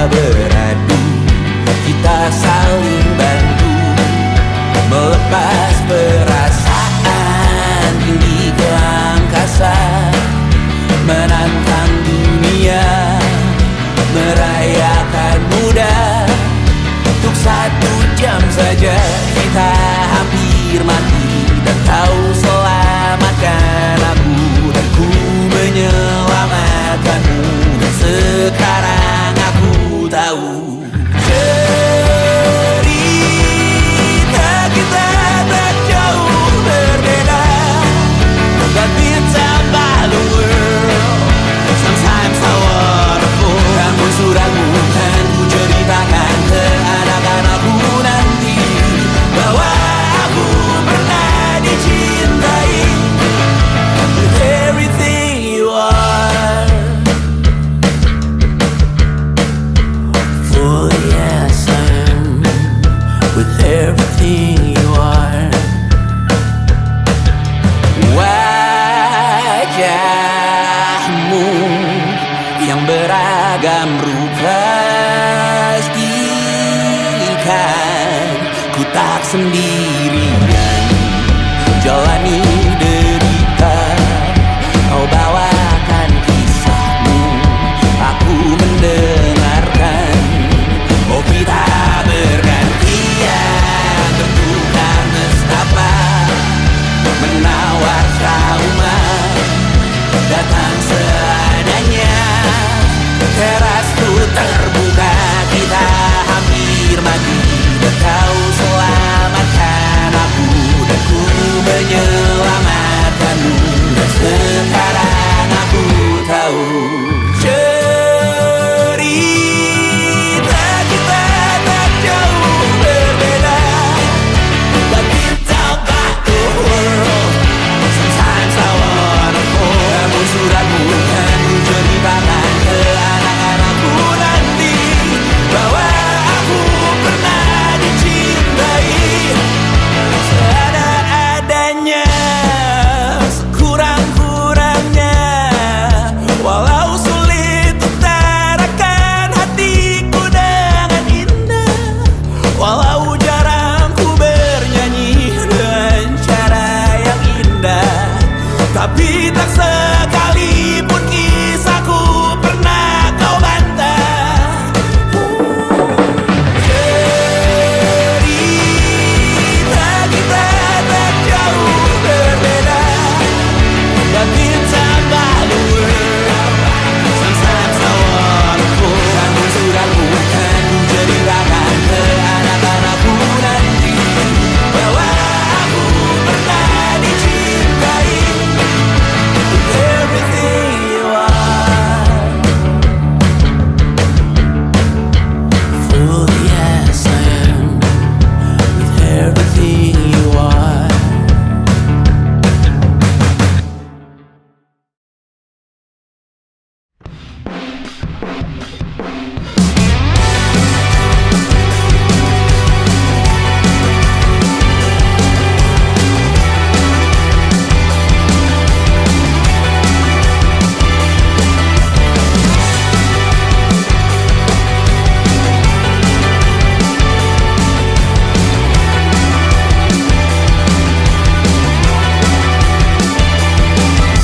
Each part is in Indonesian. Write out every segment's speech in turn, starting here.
beradu, kita saling bantu melepas perasaan tinggi ke angkasa, menantang dunia, merayakan muda. Untuk 1 jam saja kita hampir mati, dan kau selamatkan aku, dan ku menyelamatkanmu. Dan sekarang aku tahu cerita kita tak jauh berbeda, but it's about the world. Sometimes I wanna fall. Namun suratmu kan ku ceritakan ke anak-anakku nanti, bahwa aku pernah dicintai with everything you are. For yes I am with everything you are. Wajahmu yang beragam rupa pastikan ku tak sendirian jalani derita. Kau bawakan kisahmu, aku mendengarkan. Oh kita bergantian bertukar nestapa, menawar trauma, datang seadanya. Terasku terbuka, kita hampir mati, dan kau selamatkan aku, dan ku menyelamatkanmu. Dan sekarang aku tahu cerita kita tak jauh berbeda, but it's about the world. Sometimes I wanna fall. Namun suratmu kan ku ceritakan ke anak-anakku nanti, bahwa aku pernah dicintai seadanya, sekurang-kurangnya. Walau sulit utarakan hatiku dengan indah, walau jarang ku bernyanyi dengan cara yang indah, tapi tak sekalipun kisahku pernah kau bantah. Cerita kita tak jauh berbeda, but it's about the world. Sometimes I wanna fall. Namun suratmu kan ku ceritakan ke anak-anakku nanti, bahwa aku pernah dicintai with everything you are. Full yes I am with everything you are.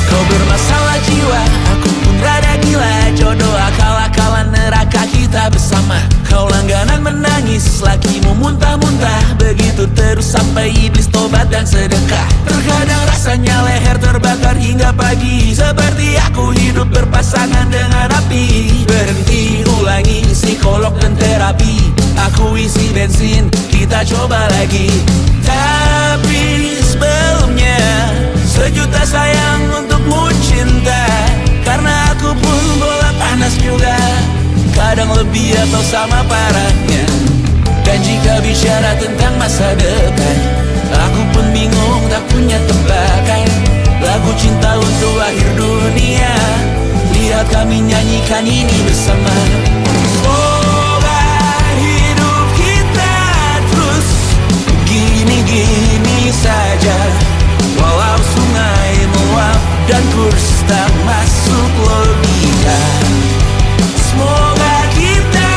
Kau bermasalah jiwa, aku pun rada gila. Jodoh akal-akalan neraka kita bersama. Kau langganan menangis, lakimu muntah-muntah. Begitu terus sampai iblis tobat dan sedekah. Terkadang rasanya leher terbakar hingga pagi, seperti aku hidup berpasangan dengan api. Berhenti, ulangi psikolog dan terapi. Aku isi bensin, kita coba lagi. Tapi sebelumnya, sejuta sayang untukmu cinta. Karena aku pun bola panas juga, kadang lebih atau sama parahnya. Dan jika bicara tentang masa depan, aku pun bingung tak punya tebakan. Lagu cinta untuk akhir dunia, lihat kami nyanyikan ini bersama. Semoga hidup kita terus gini-gini saja, walau sungai meluap dan kurs tak masuk logika. Semoga kita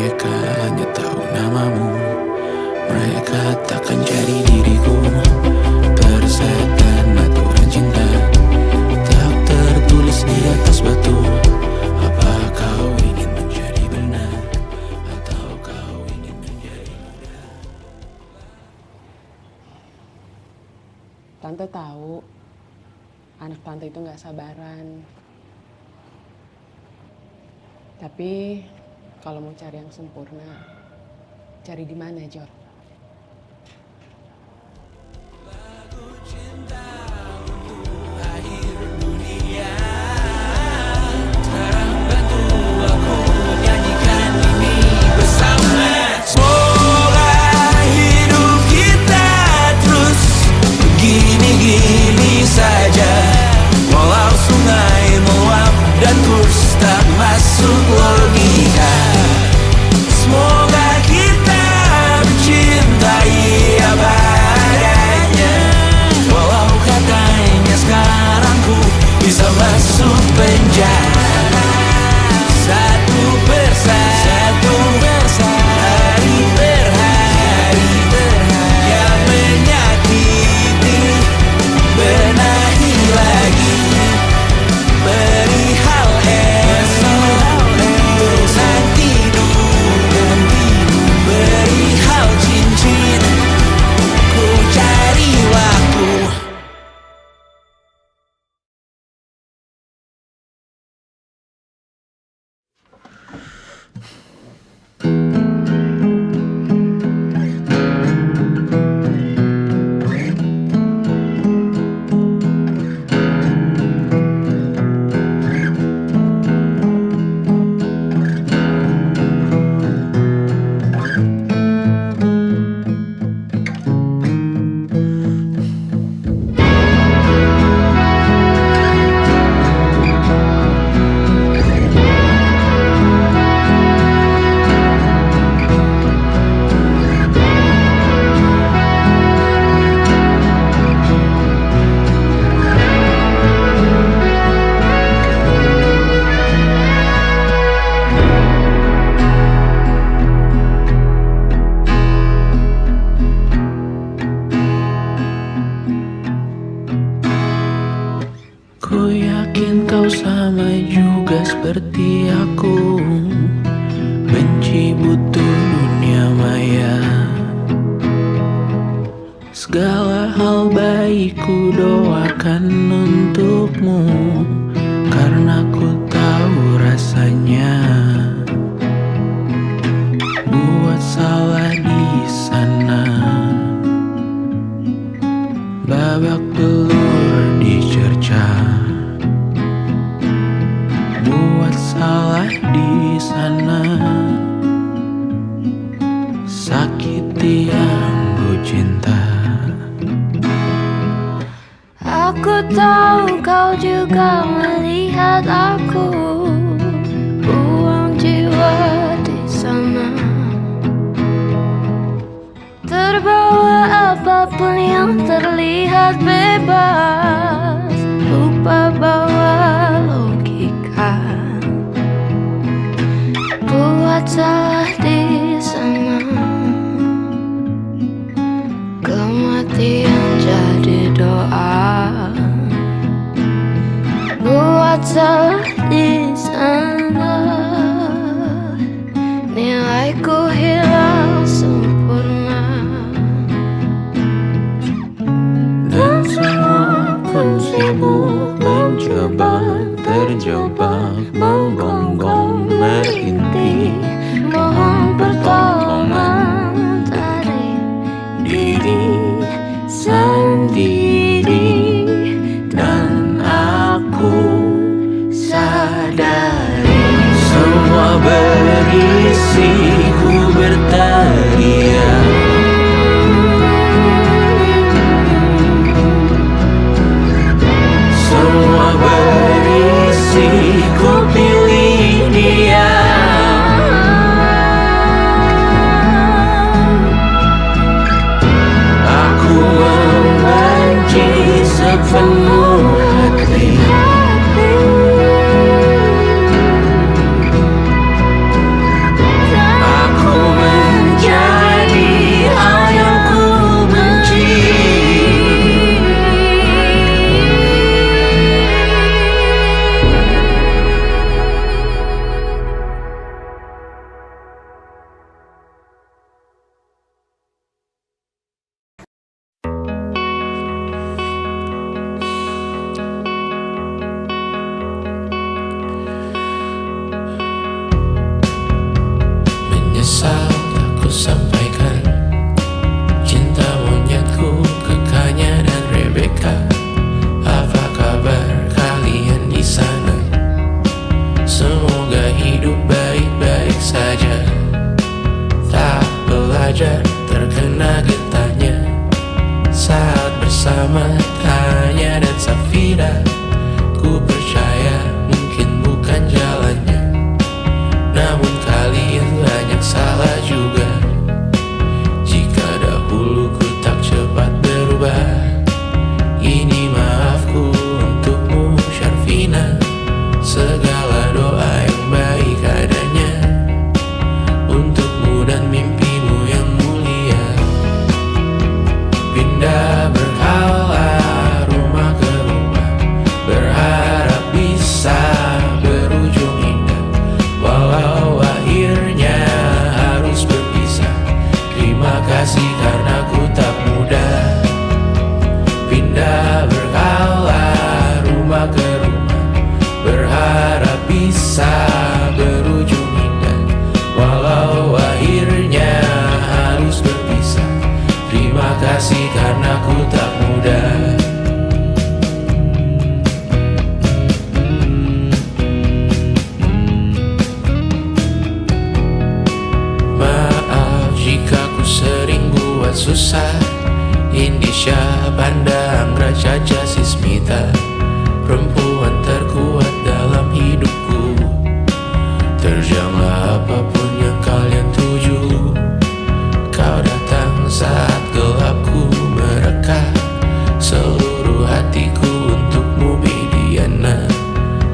Mereka hanya tahu namamu, mereka takkan cari diriku. Persetan aturan cinta tak tertulis di atas batu. Apa kau ingin menjadi benar, atau kau ingin menjadi muda? Tante tahu anak tante itu gak sabaran. Tapi kalau mau cari yang sempurna, cari di mana, Jor? Masuk logika, semoga kita mencintai apa adanya. Walau katanya sekarang ku bisa masuk penjara. Satu persatu, hari per hari, yang menyakiti benahi lagi. Perihal cincin, ku cari waktu. Ku yakin kau sama juga seperti aku, benci butuh dunia maya. Segala hal baik ku doakan untukmu, karena ku tahu rasanya buat salah di sana. Babak belur dicerca, buat salah di sana. Sakiti yang ku cinta. Aku tahu kau juga melihat aku, buang jiwa di sana. Terbawa apapun yang terlihat bebas, lupa bawa logika. Buat salah di sana, kematian jadi doa. Buat salah di sana, nilaiku hilang sempurna. Dan semua pun sibuk mencoba, terjebak, menggonggong, merintih. Mohon pertolongan dari diri sendiri. Dan aku sadari semua berisi ku berteriak. Semua berisi ku pilih dia. Aku membenci sepenuh hati. dan menyesal tak ku sampaikan cinta monyetku ke Kanya dan Rebecca. Apa kabar kalian di sana? Semoga hidup baik-baik saja. Tak belajar terkena getahnya saat bersama Tanya dan Safira. Ku percaya mungkin bukan jalannya, namun kalian banyak salah juga. Jika dahulu ku tak cepat berubah, ini maafku untukmu Syarfina. Segala doa yang baik adanya untukmu dan mimpimu yang mulia. Pindah berkala rumah ke rumah, berharap bisa berujung indah. Walau akhirnya harus berpisah, terima kasih karena ku tak mudah. Pindah berkala rumah ke rumah, berharap bisa berujung indah. Walau akhirnya harus berpisah, terima kasih karena ku tak mudah. Maaf jika ku sering buat susah. Indisha, Panda, Anggra, Caca, Sismita, perempuan terkuat dalam hidupku. Terjanglah apapun yang kalian tuju. Kau datang saat gelapku mereka. Seluruh hatiku untukmu Bidiana.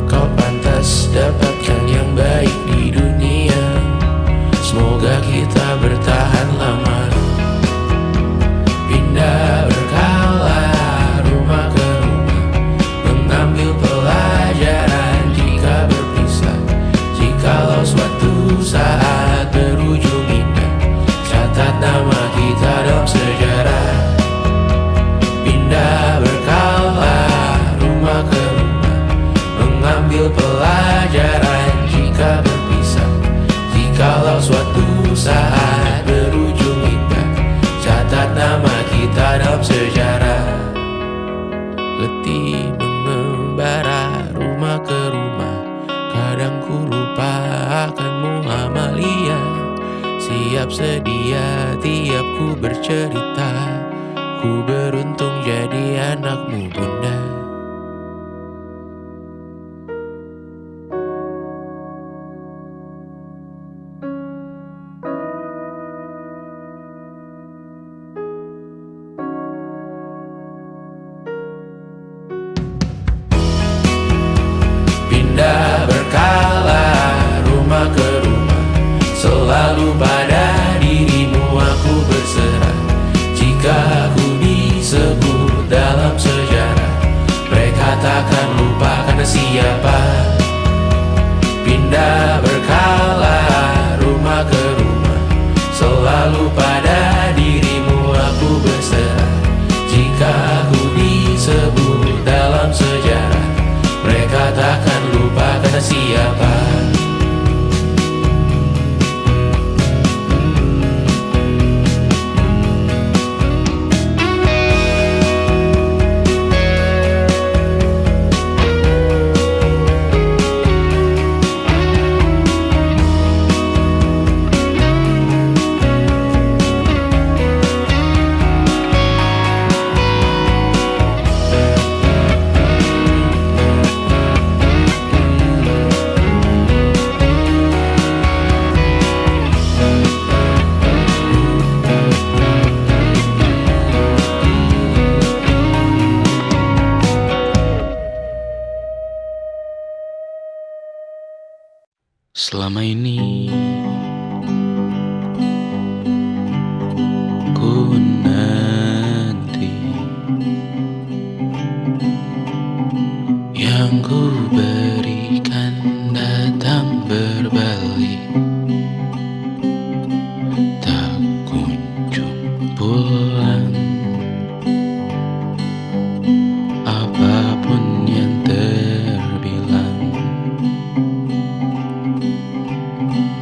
Kau pantas dapatkan yang baik di dunia. Semoga kita bertahan lama. Pindah berkala rumah ke rumah, mengambil pelajaran jika berpisah. Jikalau suatu saat berujung indah, catat nama kita dalam sejarah. Pindah berkala rumah ke rumah, mengambil pelajaran jika berpisah. Jikalau suatu saat berujung indah, catat nama kita dalam sejarah. Letih mengembara rumah ke rumah, kadang ku lupa akanmu Amalia. Siap sedia tiap ku bercerita, ku beruntung jadi anakmu bunda. Pindah berkala rumah ke rumah, selalu pada dirimu aku berserah. Jika aku disebut dalam sejarah, mereka takkan lupa karena siapa. Pindah berkala rumah ke rumah, selalu pada dirimu aku berserah. Jika aku disebut dalam sejarah, mereka takkan lupa karena siapa. Selama ini ku nanti yang ku berikan datang berbalik, tak kunjung pulang. Apapun yang terbilang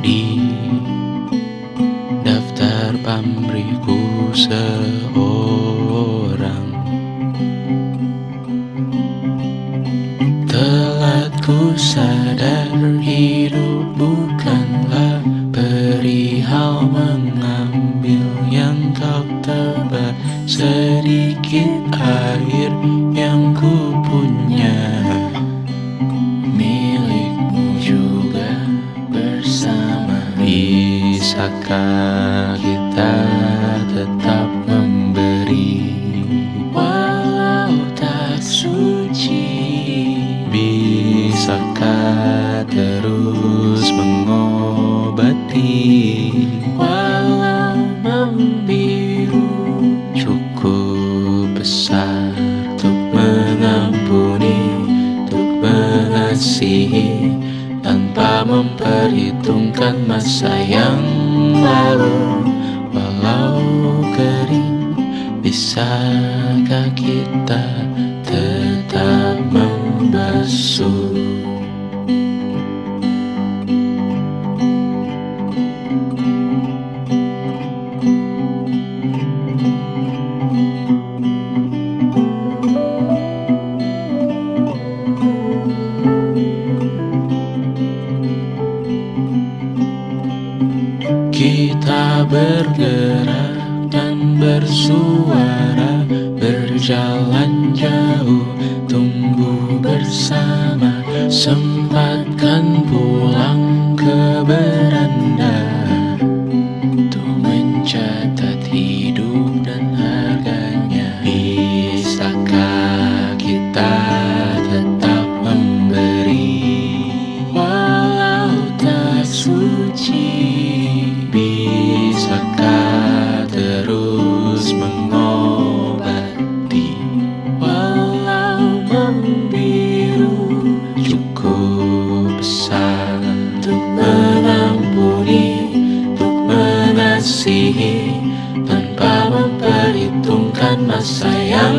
di seorang. Telah ku sadar hidup bukanlah perihal mengambil yang kau tebar. Sedikit air yang ku punya milikmu juga bersama. Bisakah kita tetap memberi walau tak suci? Bisakah terus mengobati walau membiru? Cukup besar untuk mengampuni, untuk mengasihi, tanpa memperhitungkan masa yang lalu. Walau kering, bisakah kita tetap membasuh? Kita bergerak dan bersuara, berjalan jauh, tumbuh bersama. Sempatkan pulang ke beranda untuk mencatat hidup dan harganya. Bisakah kita tetap memberi walau tak suci? Bisakah terus mengobati walau membiru? Cukup besar untuk mengampuni, untuk mengasihi, tanpa memperhitungkan masa yang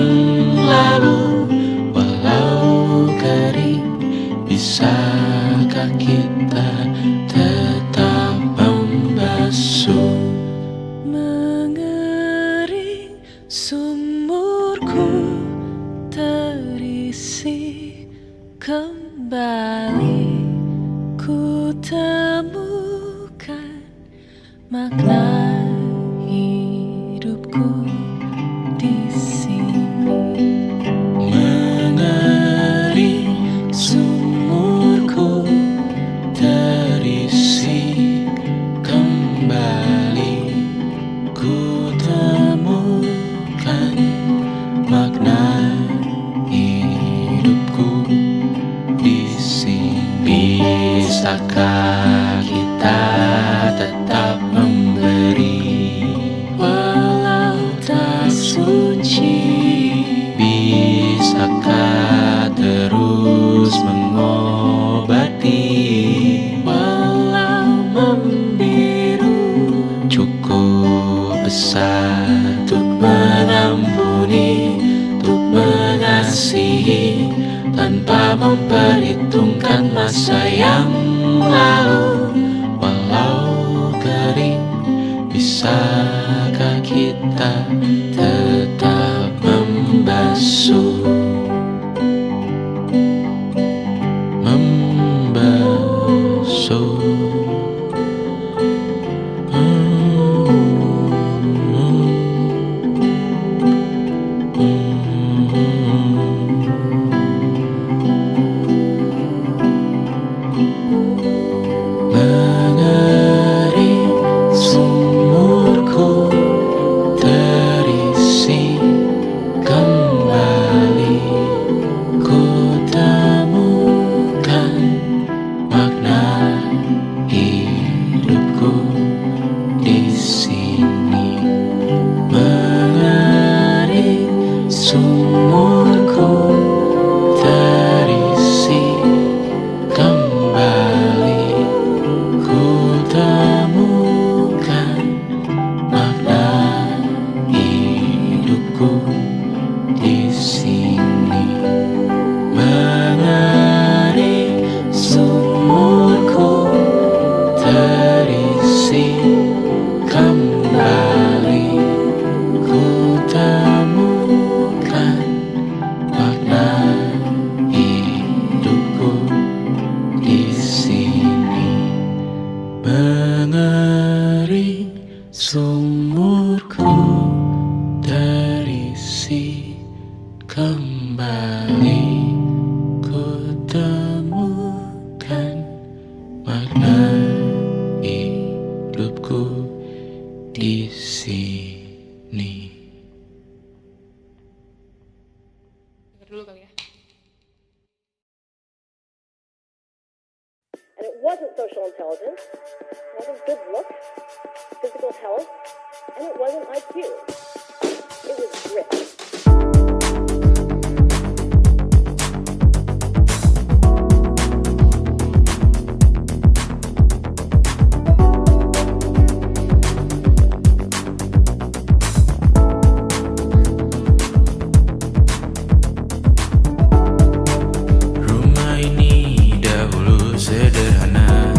lalu. Walau kering, bisakah kita tetap membasuh? Mengering sumurku terisi kembali, ku temukan makna hidupku di sini. Mengering sumurku terisi kembali, ku temukan makna hidupku di sini. Bisakah kita tetap memberi walau tak suci? Bisakah terus mengobati walau membiru? Cukup besar untuk mengampuni, untuk mengasihi, tanpa memperhitungkan masa yang lalu. Walau kering, bisakah kita tetap membasuh? Membasuh. Mengering sumurku terisi kembali, ku temukan makna hidupku di sini. Mengering sumurku terisi kembali, ku temukan makna hidupku di sini. Mengering sumurku terisi mengering sumurku terisi kembali, ku temukan makna hidupku di sini. Dengar dulu kali ya. And it wasn't social intelligence, it wasn't good looks, physical health, and it wasn't IQ. It was grit. Rumah ini dahulu sederhana,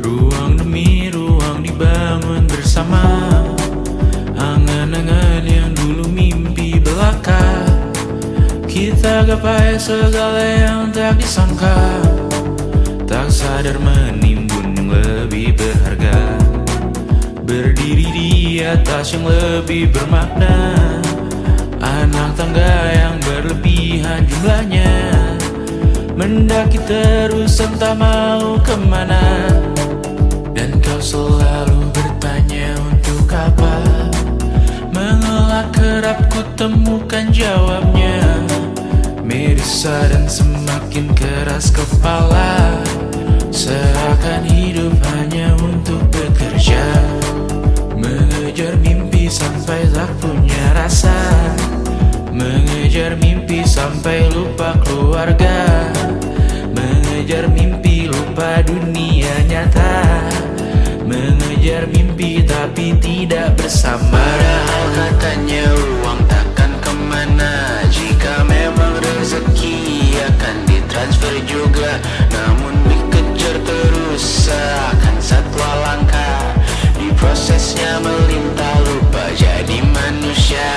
ruang demi ruang dibangun bersama. Angan-angan yang dulu mimpi belaka, kita gapai segala yang tak disangka. Tak sadar menimbun yang lebih berharga, berdiri di atas yang lebih bermakna. Anak tangga yang berlebihan jumlahnya, mendaki terus entah mau kemana. Dan kau selalu bertanya untuk apa, mengelak kerap ku temukan jawabnya. Merisa dan semakin keras kepala, seakan hidup hanya untuk bekerja, mengejar mimpi sampai tak punya rasa, mengejar mimpi sampai lupa keluarga, mengejar mimpi lupa dunia nyata, mengejar mimpi tapi tidak bersama. Padahal katanya uang takkan kemana, jika memang rezeki akan ditransfer juga. Namun dikejar terus seakan satwa langka, di prosesnya melintah lupa jadi manusia.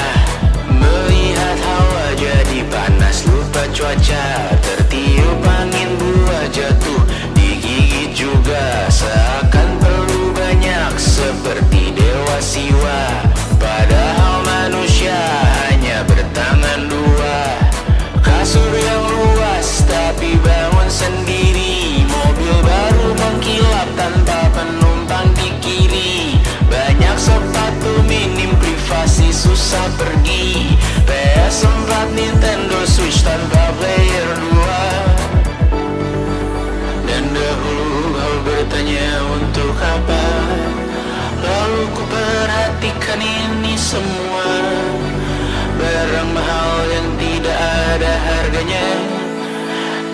Melihat hawa jadi panas lupa cuaca, tertiup angin buah jatuh digigit juga. Seakan perlu banyak seperti dewa siwa, padahal manusia hanya bertangan dua. Kasur yang luas tapi bangun sendiri, mobil baru mengkilap tanpa penumpang di kiri. Banyak sepatu minim privasi susah pergi, PS4 Nintendo Switch tanpa player 2. Dan dahulu kau bertanya untuk apa, lalu ku perhatikan ini semua. Barang mahal yang tidak ada harganya,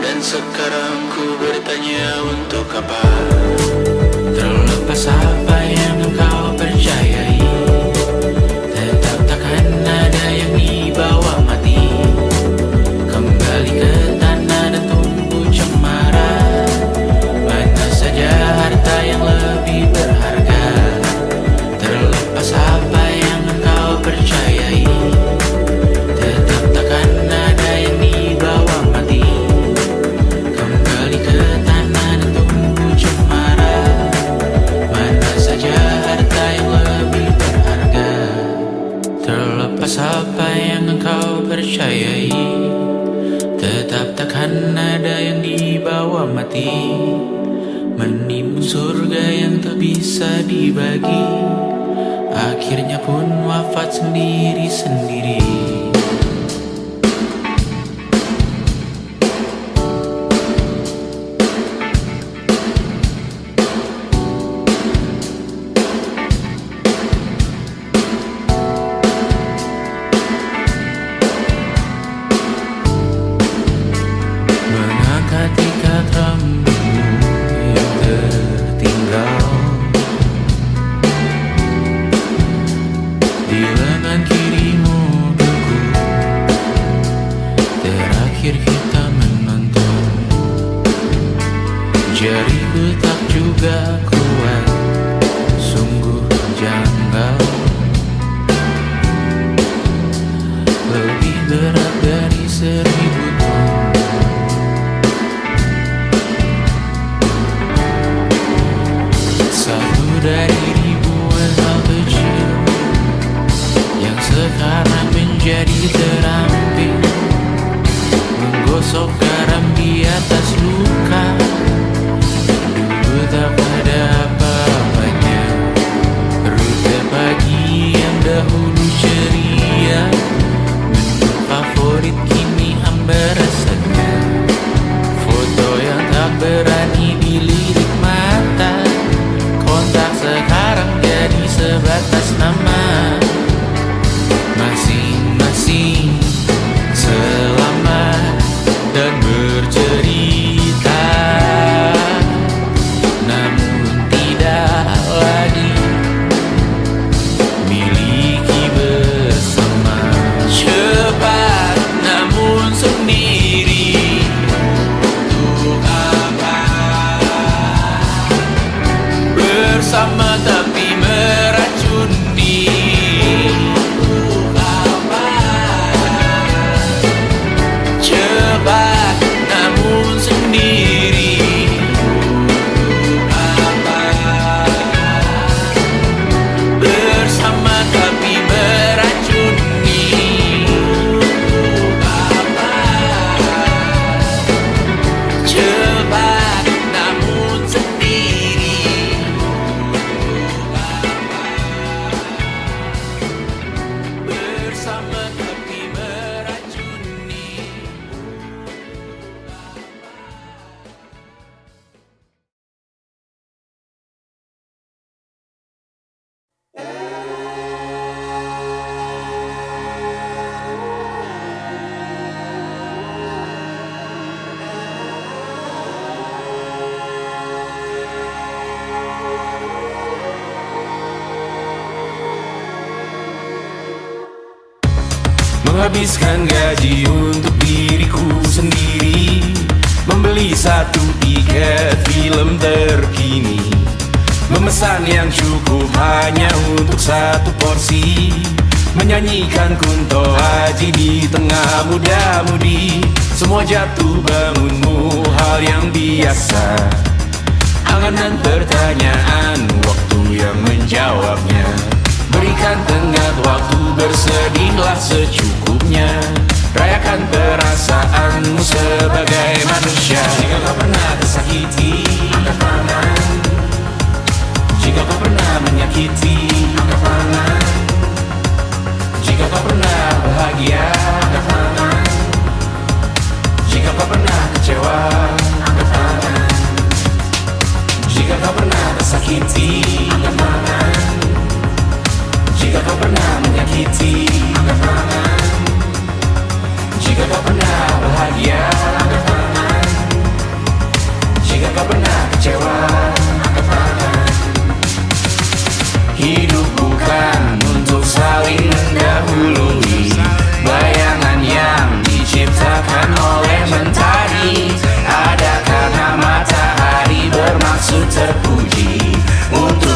dan sekarang ku bertanya untuk apa. Terlepas apa yang engkau percayai, tetap takkan ada yang dibawa mati. Kembali ke tanah dan tumbuh cemara, mana saja harta yang lebih berharga. Terlepas apa yang engkau percayai, tetap takkan ada yang dibawa mati. Kembali ke tanah dan tumbuh cemara, mana saja harta yang lebih berharga. Terlepas apa yang engkau percayai, tetap takkan ada yang dibawa mati. Menimbun surga yang tak bisa dibagi, akhirnya pun wafat sendiri-sendiri. Mengangkat ikat rambutmu yang tertinggal di lengan kiri mobilku dari ribuan hal kecil yang sekarang menjadi terampil, menggosok garam di atas luka. Dulu tak pada apa-apanya, rute pagi yang dahulu ceria, menu favorit kini hambar rasanya. Foto yang tak berani dilirik mata, kontak sekarang jadi sebatas nama. Masing-masing selamat dan bercerita, namun tidak lagi miliki bersama. Cepat namun sendiri, untuk apa? Bersama tapi meracuni, untuk apa? Cepat namun sendiri, untuk apa? Bersama tapi meracuni, untuk apa? Cepat namun sendiri, untuk apa? Bersama tapi meracuni. Menghabiskan gaji untuk diriku sendiri, membeli satu tiket film terkini, memesan yang cukup hanya untuk satu porsi, menyanyikan Kunto Aji di tengah muda-mudi. Semua jatuh bangunmu hal yang biasa, angan dan pertanyaan, waktu yang menjawabnya. Berikan tenggat waktu, bersedihlah secukupnya, rayakan perasaanmu sebagai manusia. Jika kau pernah tersakiti, angkat tangan. Jika kau pernah menyakiti, angkat tangan. Jika kau pernah bahagia, angkat tangan. Jika kau pernah kecewa, angkat tangan. Jika kau pernah tersakiti, angkat tangan. Jika kau pernah menyakiti, angkat tangan. Jika kau pernah bahagia, angkat tangan. Jika kau pernah kecewa, angkat tangan. Hidup bukan untuk saling mendahului, bayangan yang diciptakan oleh mentari ada karena matahari bermaksud terpuji untuk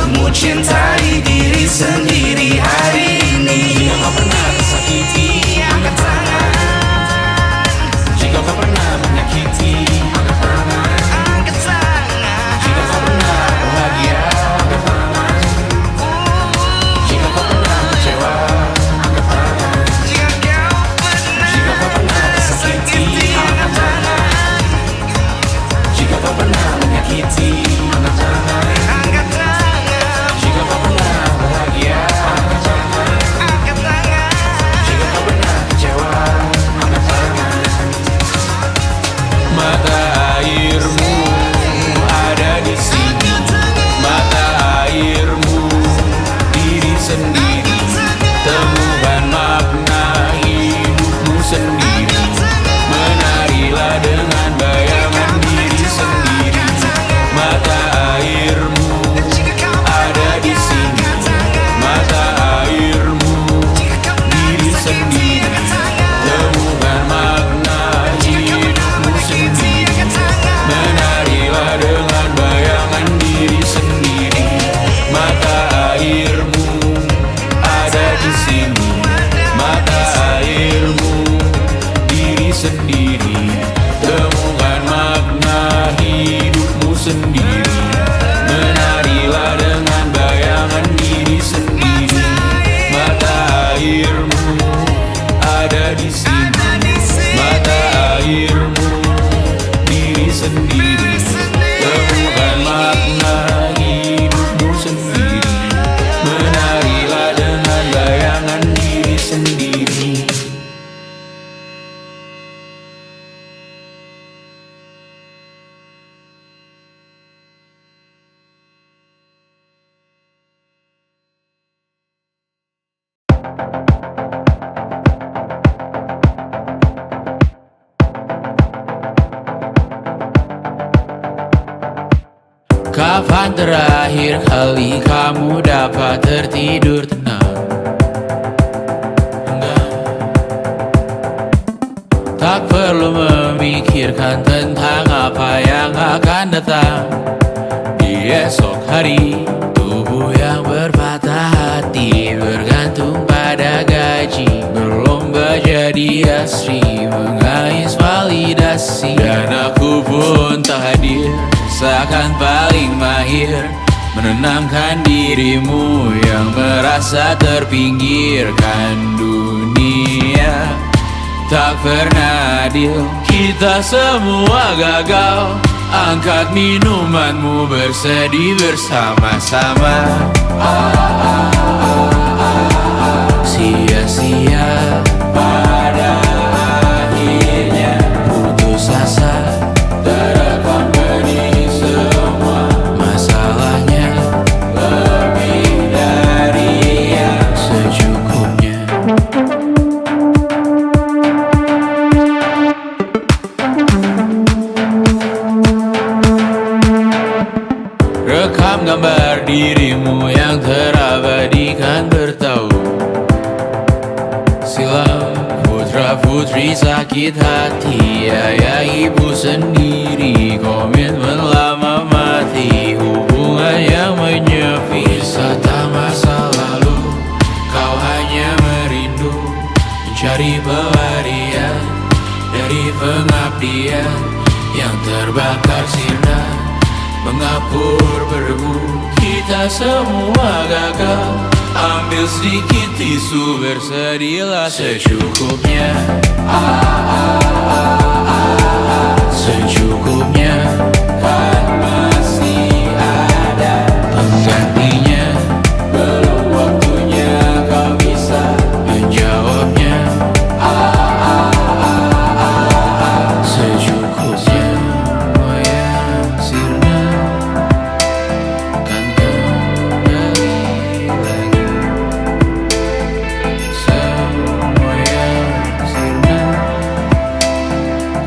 Kapan terakhir kali kamu dapat tertidur tenang? Enggak. Tak perlu memikirkan tentang apa yang akan datang di esok hari. Tubuh yang berpatah hati bergantung pada gaji, berlomba jadi asri, mengais validasi. Dan aku pun tak hadir, seakan paling mahir menenangkan dirimu yang merasa terpinggirkan dunia. Tak pernah adil, kita semua gagal. Angkat minumanmu, bersedih bersama-sama. Sia-sia pada akhirnya putus asa, terekam benih semua. Masalahnya lebih dari yang secukupnya. Rekam gambar dirimu yang terabadikan bertahun silam. Putra putri sakit hati, ayah ibu sendiri, komitmen lama mati, hubungan yang menyepi. Wisata masa lalu, kau hanya merindu, mencari pelarian dari pengabdian yang terbakar sirna, mengapur berdebu. Kita semua gagal, ambil sedikit tisu, bersedihlah secukupnya. Secukupnya, kan masih ada penggantinya. Belum waktunya kau bisa menjawabnya. Secukupnya, oh yang sirna, kan kembali lagi. Semua yang sirna,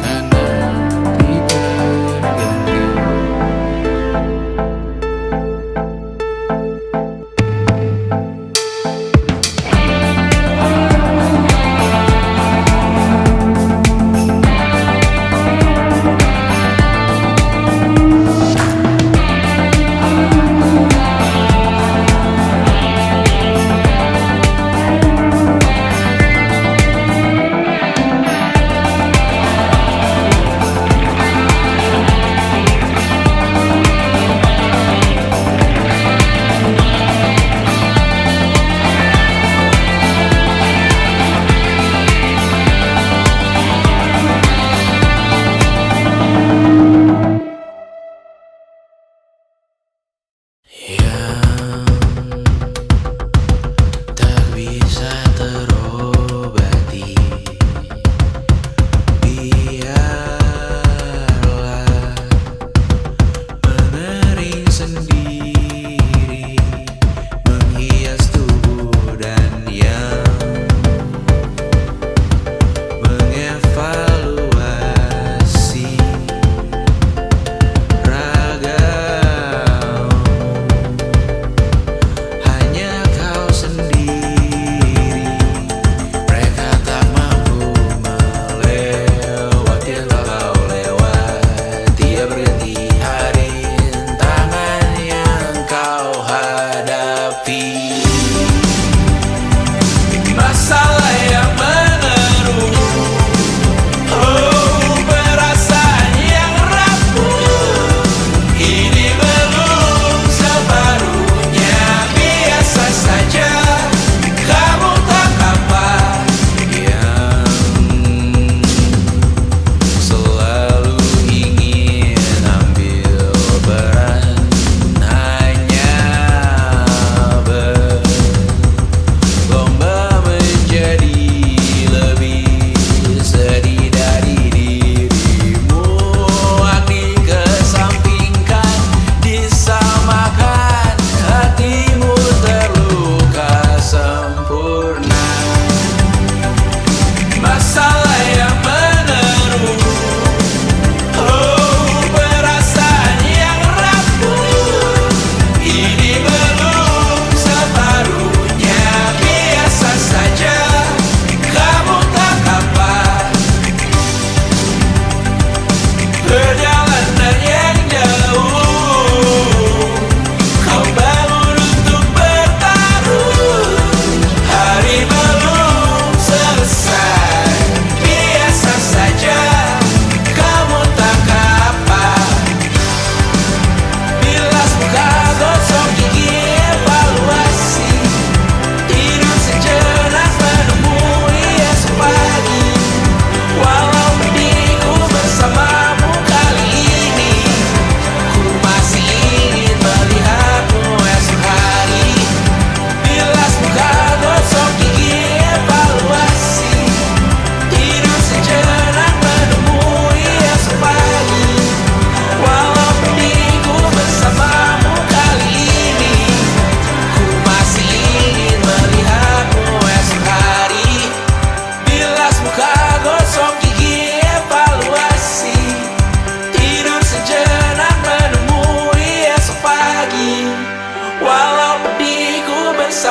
kan nanti berganti. Yang tak bisa terobati, biarlah mengering sendiri, menghias tubuh dan yang mengevaluasi ragam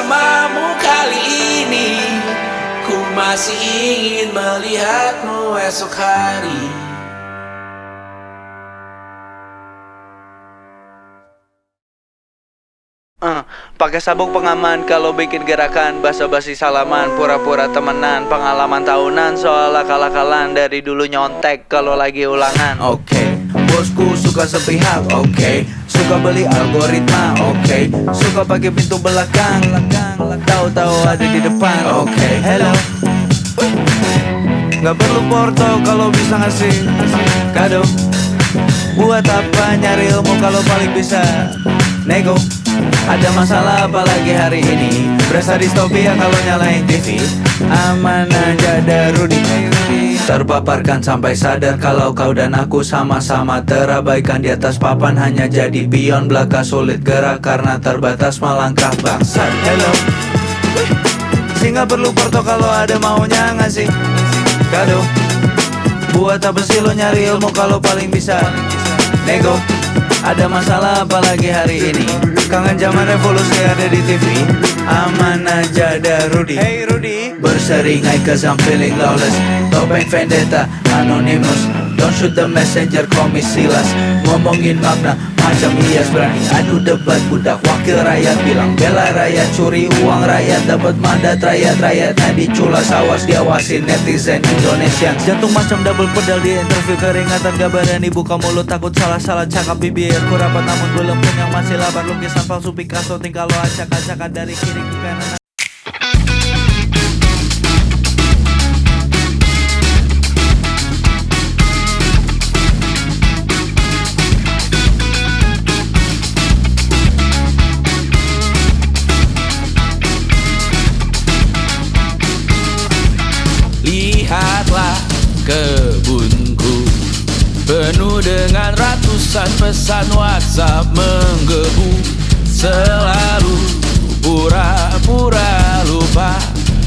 bersamamu kali ini. Ku masih ingin melihatmu esok hari. Pakai sabuk pengaman kalau bikin gerakan, basa-basi salaman, pura-pura temenan, pengalaman tahunan soal akal-akalan, dari dulu nyontek kalau lagi ulangan. Oke, bosku suka sepihak, oke. Suka beli algoritma, oke. Suka pakai pintu belakang, tahu-tahu ada di depan, oke. Hello. Gak perlu porto kalau bisa ngasih kado. Buat apa nyari ilmu kalau paling bisa nego. Ada masalah apalagi hari ini, berasa distopia kalau nyalain TV. Aman aja ada Rudy. Terpaparkan sampai sadar kalau kau dan aku sama-sama terabaikan di atas papan, hanya jadi pion belaka sulit gerak karena terbatas melangkah bangsat. Hello. Sehingga perlu porto kalau ada maunya ngasih kado. Buat apa sih lo nyari ilmu kalau paling bisa nego. Ada masalah apalagi hari ini, kangen zaman revolusi ada di TV. Aman aja ada Rudy. Hey Rudy. Berseringai cause I'm feeling lawless. Topeng vendetta, anonymous. Don't shoot the messenger, call me Silas. Ngomongin makna macam hias, berani adu debat budak wakil rakyat. Bilang bela rakyat, curi uang rakyat, dapat mandat rakyat-rakyatnya diculas. Awas diawasin netizen Indonesia. Jantung macam double pedal di interview, keringatan gak berani buka mulut, takut salah-salah cakap. Bibir ku rapat namun belum kenyang, masih lapar. Lukisan palsu Picasso tinggal lo acak-acakan dari kiri ke kanan. Lihatlah kebunku, penuh dengan ratusan pesan WhatsApp menggebu. Selalu pura-pura lupa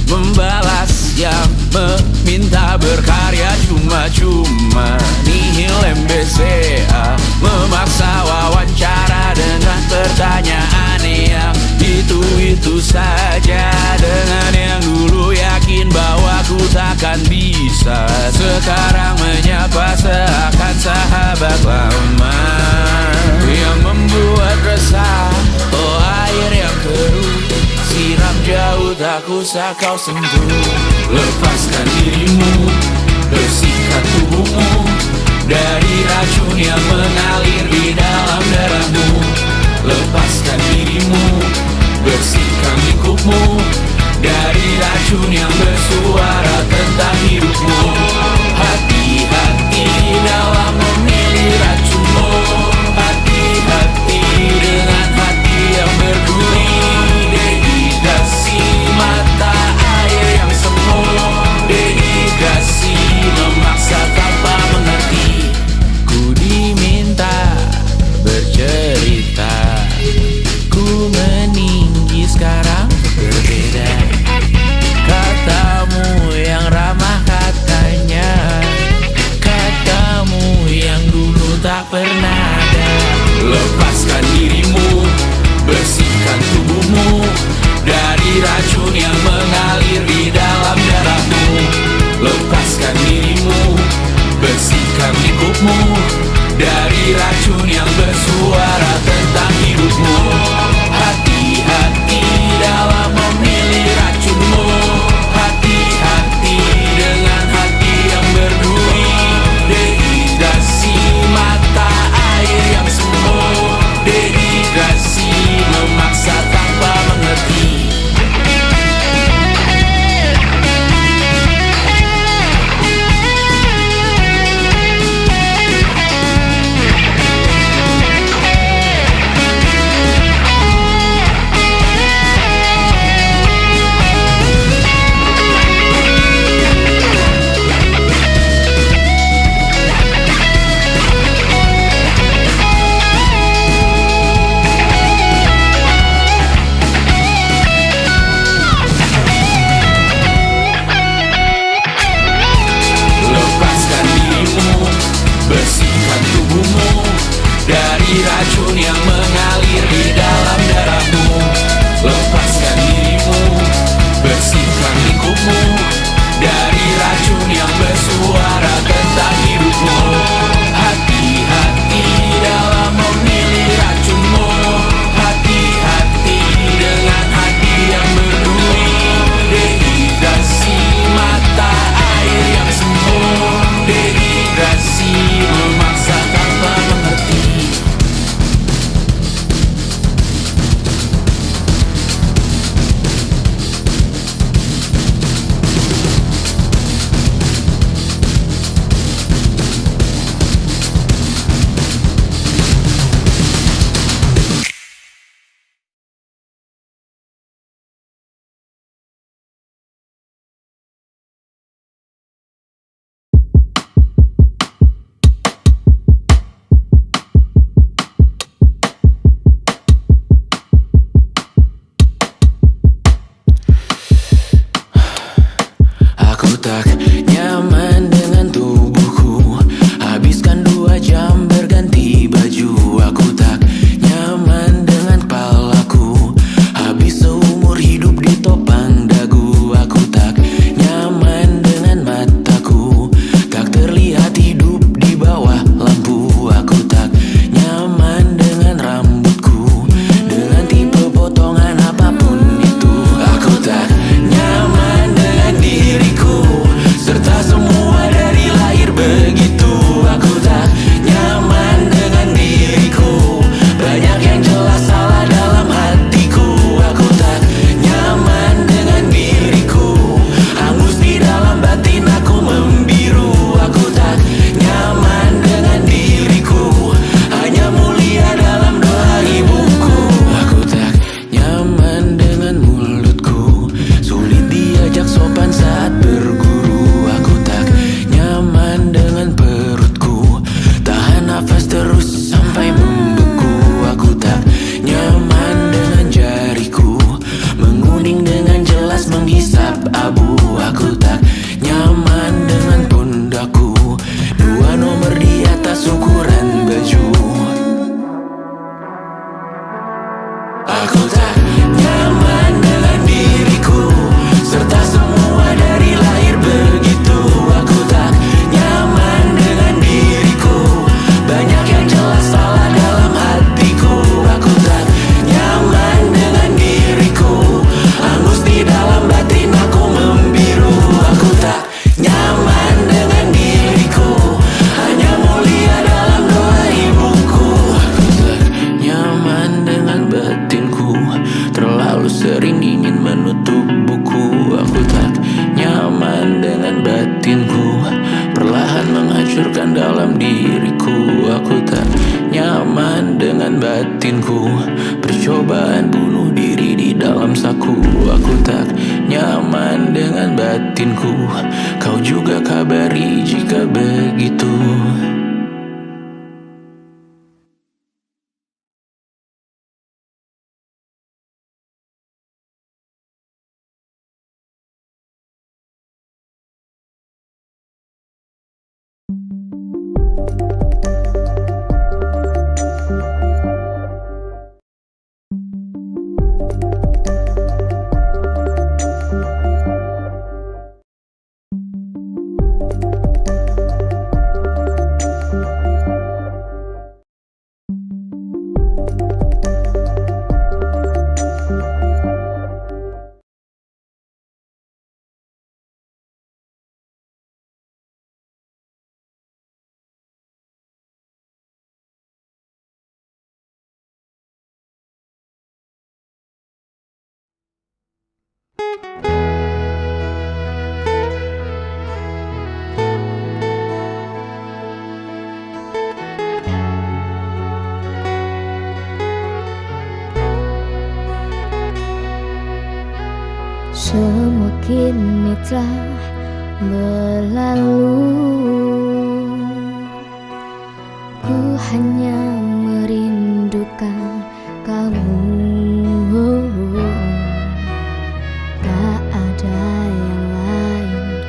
membalas yang meminta berkarya cuma-cuma. Nihil MBCA memaksa wawancara dengan pertanyaan yang itu-itu saja. Dengan yang dulu yakin bahwa ku takkan bisa, sekarang menyapa seakan sahabat lama. Yang membuat resah, oh air yang keruh, siram jauh tak usah kau sentuh. Lepaskan dirimu, bersihkan tubuhmu dari racun yang mengalir di dalam darahmu. Lepaskan dirimu, bersihkan lingkupmu dari racun yang bersuara tentang hidupmu. Hati-hati dalam memilih racunmu. Hati-hati dengan hati yang berduri. Dehidrasi mata air yang semu. Dehidrasi memaksa tanpa mengerti. Ku diminta bercerita, ku meninggi sekarang berbeda. Katamu yang ramah katanya, katamu yang dulu tak pernah ada. Lepaskan dirimu, bersihkan tubuhmu dari racun yang mengalir di dalam darahmu. Lepaskan dirimu, bersihkan lingkupmu dari racun yang bersuara tentang hidupmu. Hati-hati dalam memilih racunmu. Hati-hati dengan hati yang berduri. Dehidrasi mata air yang semu. Dehidrasi memaksa tanpa mengerti. Aku tak nyaman dengan diriku, serta semua dari lahir begitu. Aku tak nyaman dengan diriku, banyak yang jelas salah dalam hatiku. Aku tak nyaman dengan diriku, hangus di dalam batin aku membiru. Aku tak nyaman dengan diriku, hanya mulia dalam doa ibuku. Aku tak nyaman dengan batinku, terlalu sering ingin menutup buku. Aku tak nyaman dengan batinku, perlahan menghancurkan dalam diriku. Aku tak nyaman dengan batinku, percobaan bunuh diri di dalam saku. Aku tak nyaman dengan batinku, kau juga kabari jika begitu. Semua kini telah berlalu, ku hanya merindukan kamu. Tak ada yang lain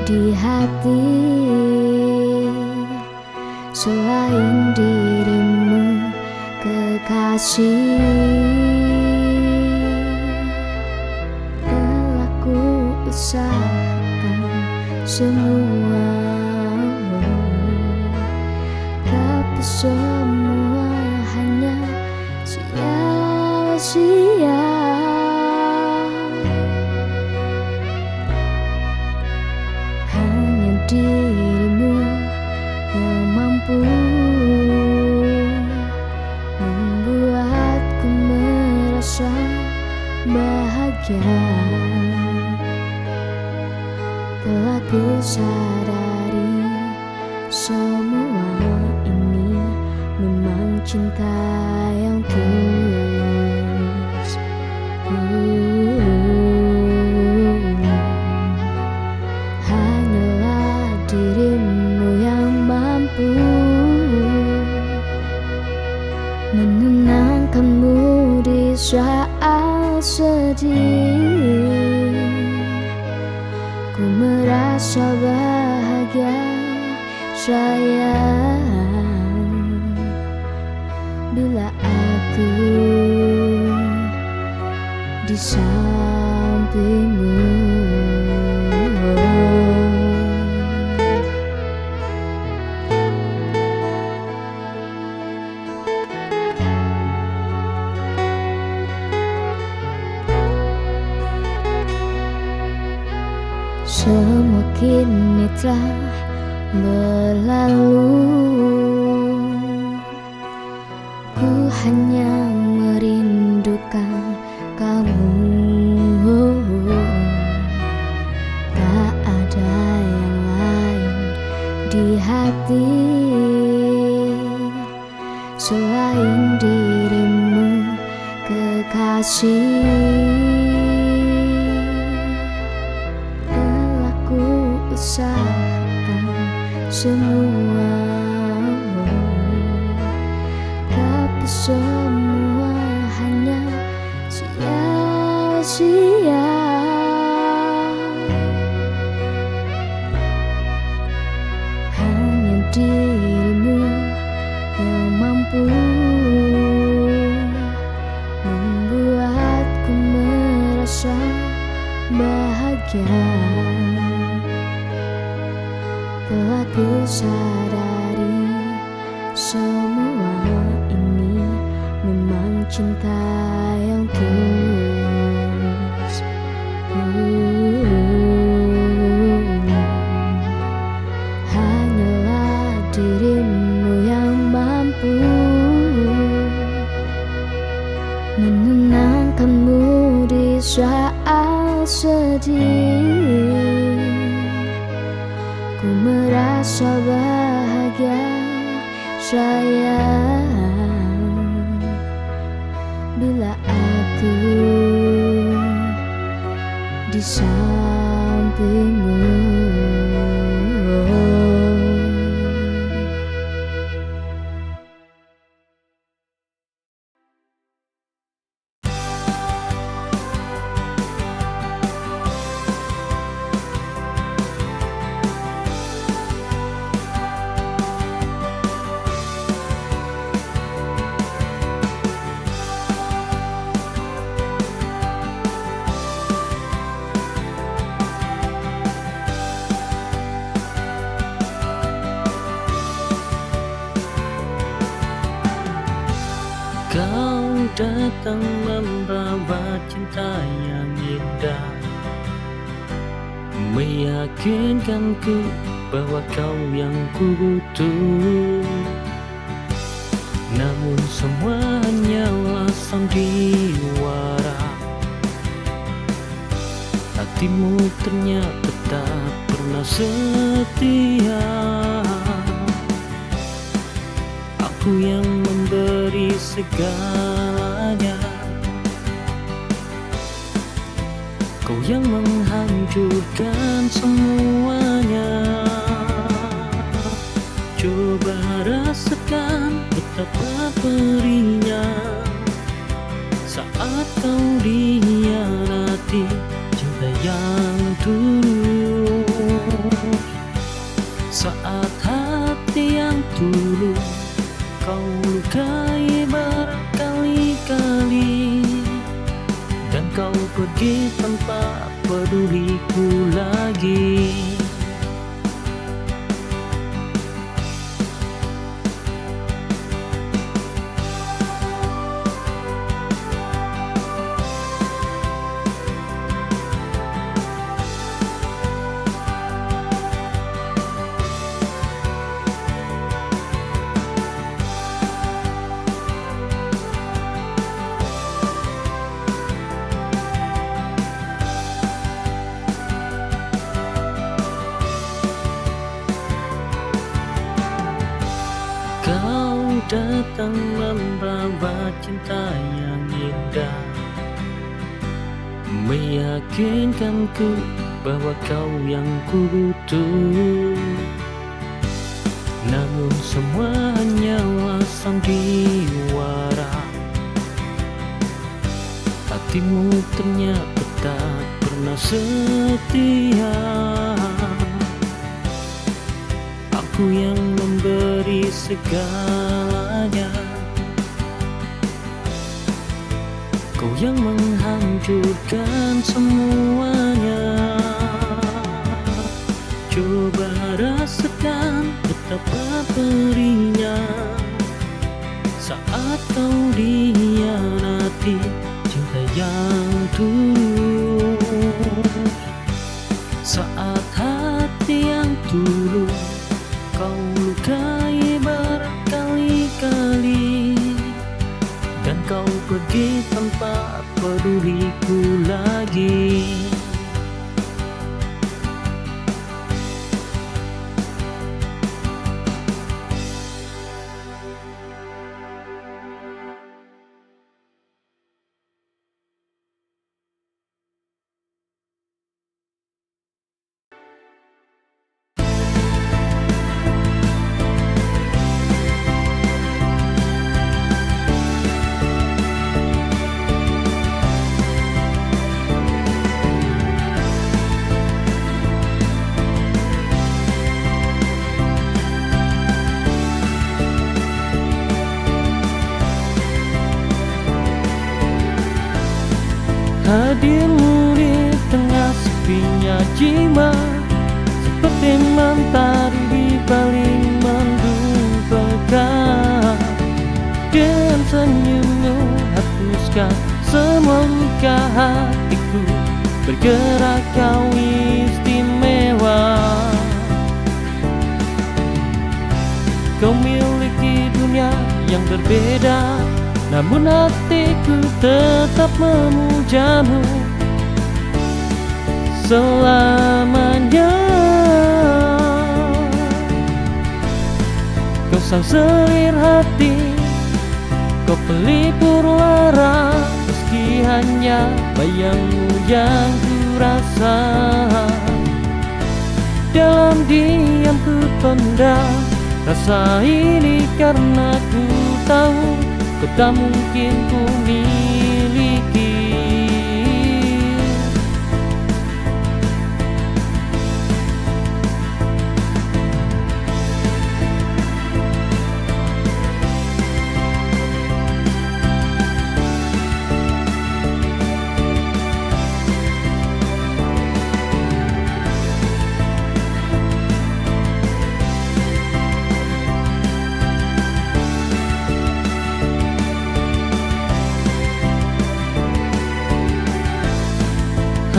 di hati selain dirimu, kekasih. Usahakan semua, tapi semua hanya sia-sia. Hanya dirimu yang mampu membuatku merasa bahagia. Telah ku sadari semua ini memang cinta yang tulus. Hanyalah dirimu yang mampu menenangkanmu di saat sedih. Ku merasa bahagia sayang bila aku di sampingmu. Semua kini telah berlalu, ku hanya merindukan kamu. Tak ada yang lain di hati selain dirimu, kekasih. Usahakan semua, tapi semua hanya sia-sia. Hanya dirimu yang mampu membuat bahagia. Telah ku sadari semua ini memang cinta yang tulus. Hanyalah dirimu yang mampu menenangkanmu di saat sedih. Ku merasa bahagia sayang bila aku di sampingmu. Kau datang membawa cinta yang indah, meyakinkanku bahwa kau yang ku butuh. Namun semua hanyalah sandiwara. Hatimu ternyata tak pernah setia. Aku yang memberi segalanya, kau yang menghancurkan semuanya. Coba rasakan betapa perihnya saat kau dikhianati cinta yang tulus. Saat hati yang tulus kau lukai berkali-kali, dan kau pergi tanpa peduliku lagi. Kau datang membawa cinta yang indah, meyakinkanku bahwa kau yang ku butuh. Namun semua hanyalah sandiwara. Hatimu ternyata tak pernah setia. Aku yang memberi segalanya, kau yang menghancurkan semuanya. Coba rasakan betapa perihnya saat kau dikhianati cinta yang tulus. Saat hati yang tulus kau lukai berkali-kali, dan kau pergi tanpa peduliku lagi. Hadirmu di tengah sepinya jiwa, seperti mentari di balik mendung pekat. Dengan senyummu hapuskan semua luka hatiku, bergerak kau istimewa. Kau miliki dunia yang berbeda, namun hatiku tetap memujamu selamanya. Kau sang selir hati, kau pelipur lara, meski hanya bayangmu yang ku rasa. Dalam diam ku pendam rasa ini karena ku tahu kau tak mungkin ku miliki.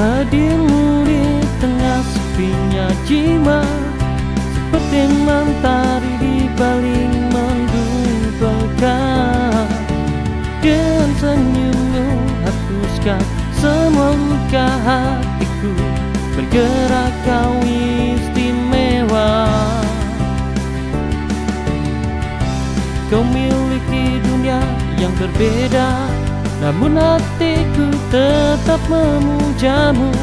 Hadirmu di tengah sepinya jiwa, seperti mentari di balik mendung pekat. Dengan senyummu hapuskan semua luka hatiku, bergerak kau istimewa. Kau miliki dunia yang berbeda, namun hatiku tetap memujamu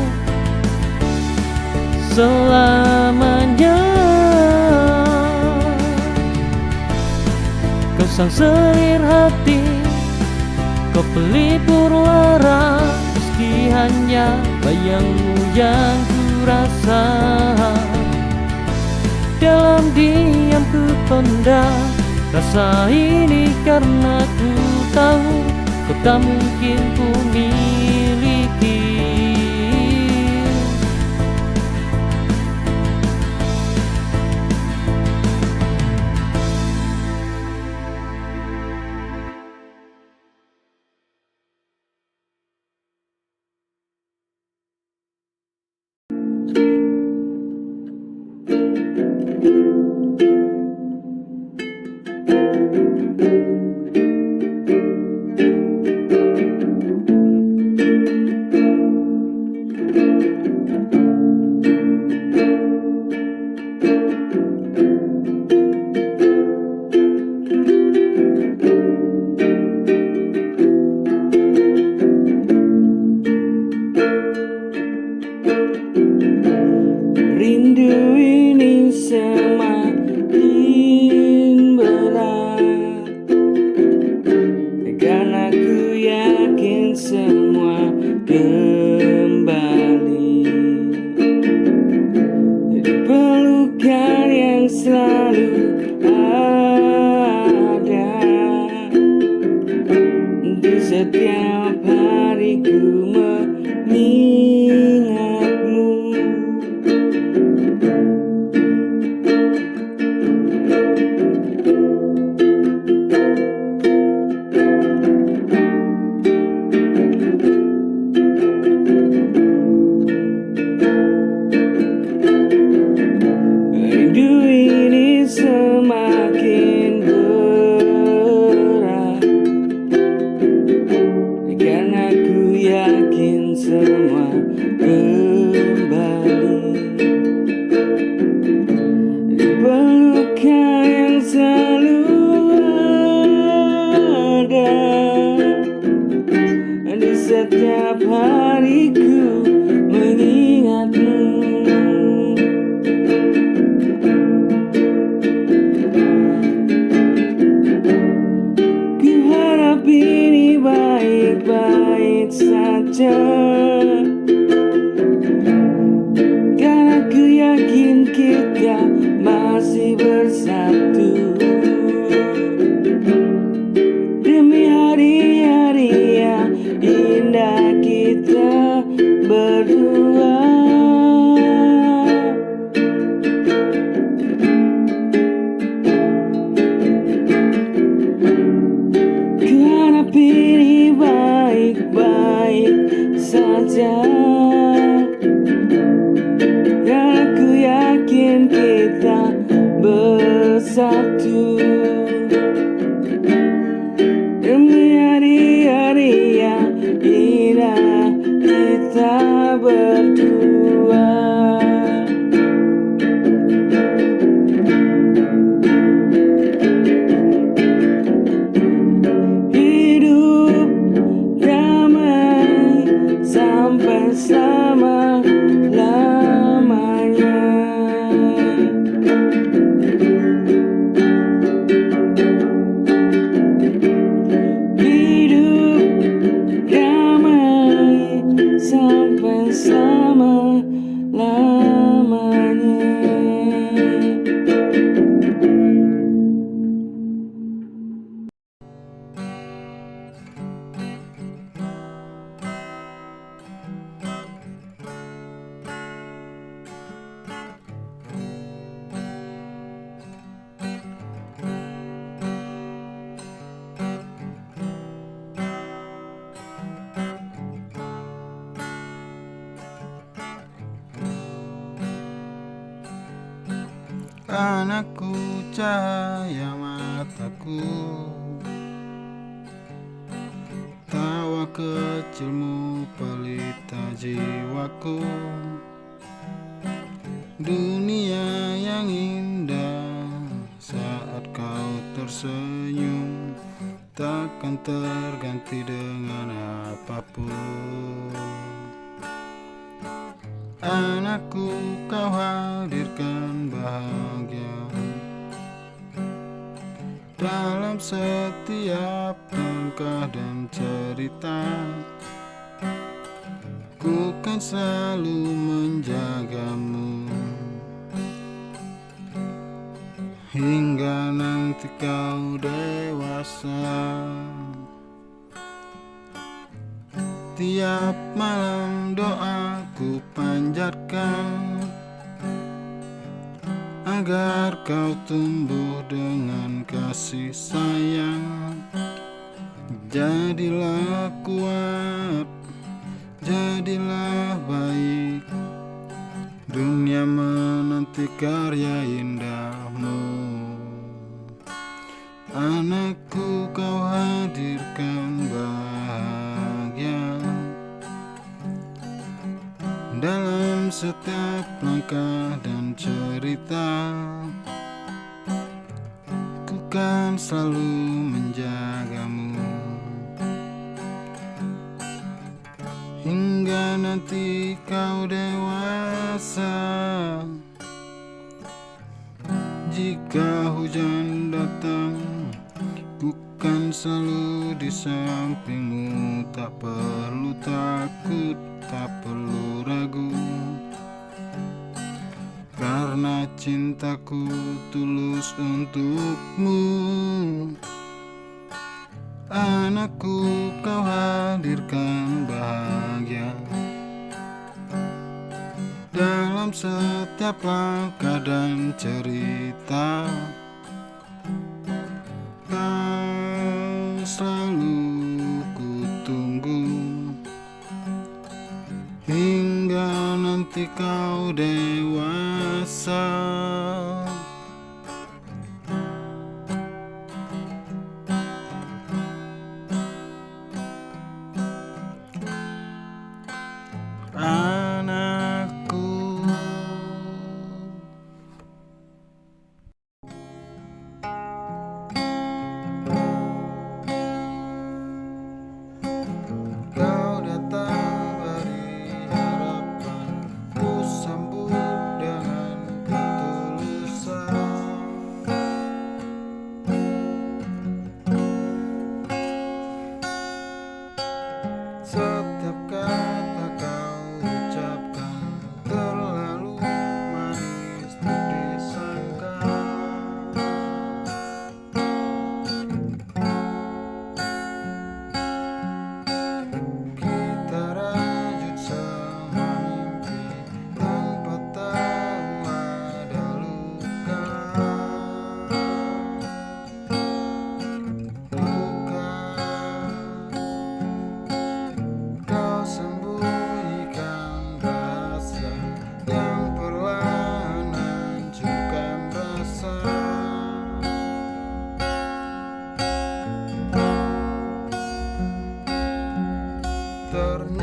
selamanya. Kau sang selir hati, kau pelipur lara, meski hanya bayangmu yang ku rasa. Dalam diam ku pendam rasa ini karena ku tahu kau tak mungkin ku miliki. Rindu ini semakin berat, karena ku yakin semua kembali di pelukan yang selalu ada. Di setiap hariku mengingatmu. Rindu ini semakin berat, karena ku yakin semua kembali di pelukan yang selalu ada. Di setiap hariku mengingatmu. Ku harap ini baik-baik saja, karena ku yakin kita masih bersatu. Demi hari-hari yang indah kita berdua. saja. Dan aku yakin kita bersatu demi hari-hari yang indah kita berdua. Hidup damai sampai selama-lamanya. Hidup damai sampai selama-lamanya. Anakku, cahaya mataku, tawa kecilmu pelita jiwaku. Dunia yang indah saat kau tersenyum, takkan terganti dengan apapun. Anakku, kau hadirkan bahagia dalam setiap langkah dan cerita. Ku kan selalu menjagamu hingga nanti kau dewasa. Tiap malam doaku panjatkan agar kau tumbuh dengan kasih sayang. Jadilah kuat, jadilah baik, dunia menanti karya indahmu. Anakku, kau hadirkan bahagia dalam setiap langkah dan cerita. Ku kan selalu menjagamu hingga nanti kau dewasa. Jika hujan datang, ku kan selalu di sampingmu. Tak perlu takut, tak perlu ragu, karena cintaku tulus untukmu. Anakku, kau hadirkan bahagia dalam setiap langkah dan cerita. Kau selalu ku tunggu hingga nanti kau dewasa. Anakku, kau datang beri harapan, ku sambut dengan ketulusan.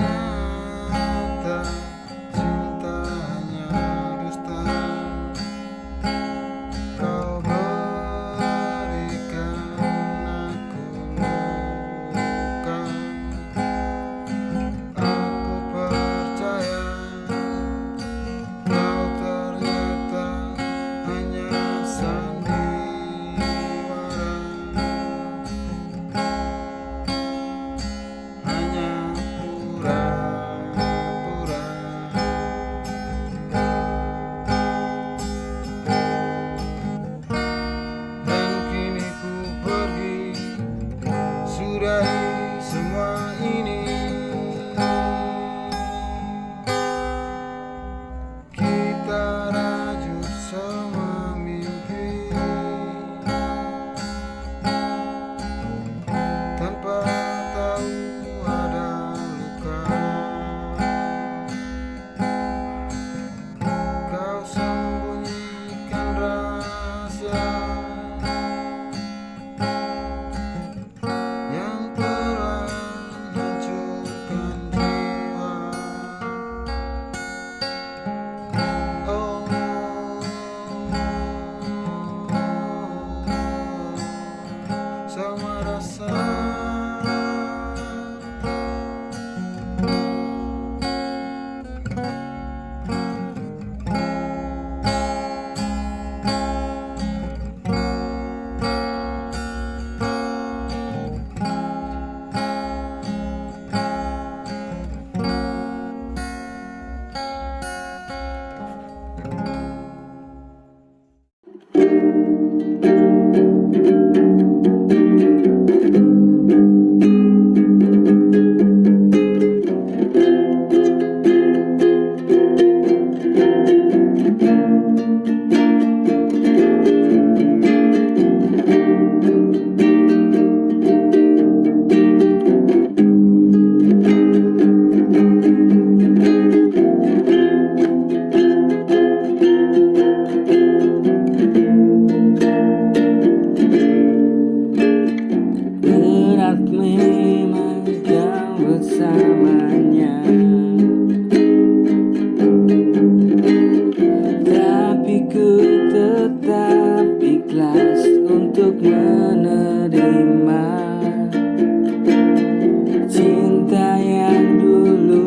ternyata cintanya dusta. Kau berikan aku luka. Aku percaya kau ternyata hanya sandiwara, hanya pura-pura. Dan kini ku pergi, sudahi semua ini. Kita rajut sama mimpi, tanpa tahu ada luka. Kau sembunyikan rahasia yang telah hancurkan jiwa. Oh, sama rasa. Berat memang kau bersamanya, tapi ku tetap ikhlas untuk menerima cinta yang dulu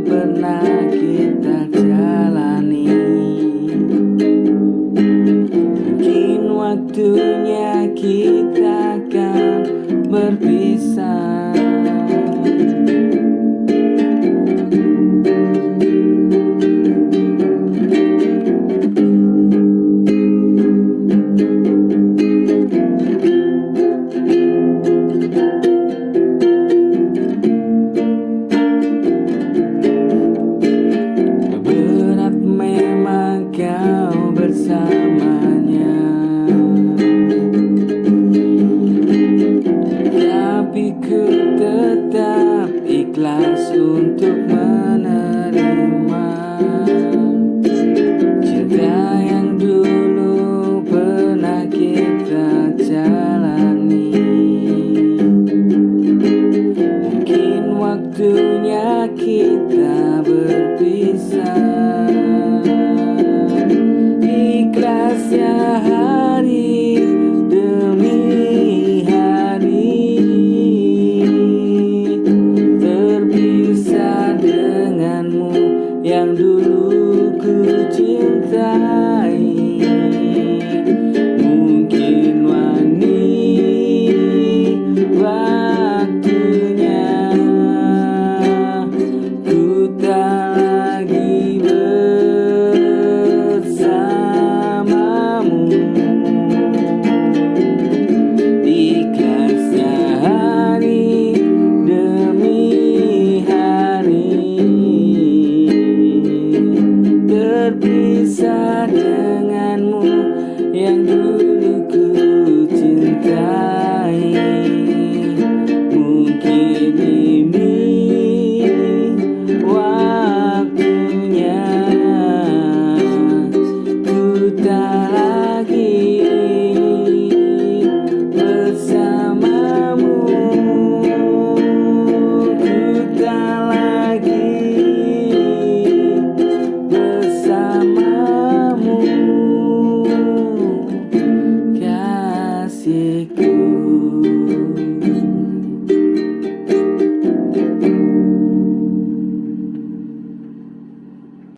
pernah kita jalani. Mungkin waktunya kita akan berpisah. Berat memang kau bersamanya, tapi ku tetap ikhlas untuk menerima cinta yang dulu pernah kita jalani. Mungkin waktunya kita berpisah. Ikhlasnya hari demi hari, terpisah denganmu yang dulu ku cintai. Mungkin wani waktunya ku tak lagi bersamamu. Ikhlasnya hari demi hari, terpisah denganmu yang dulu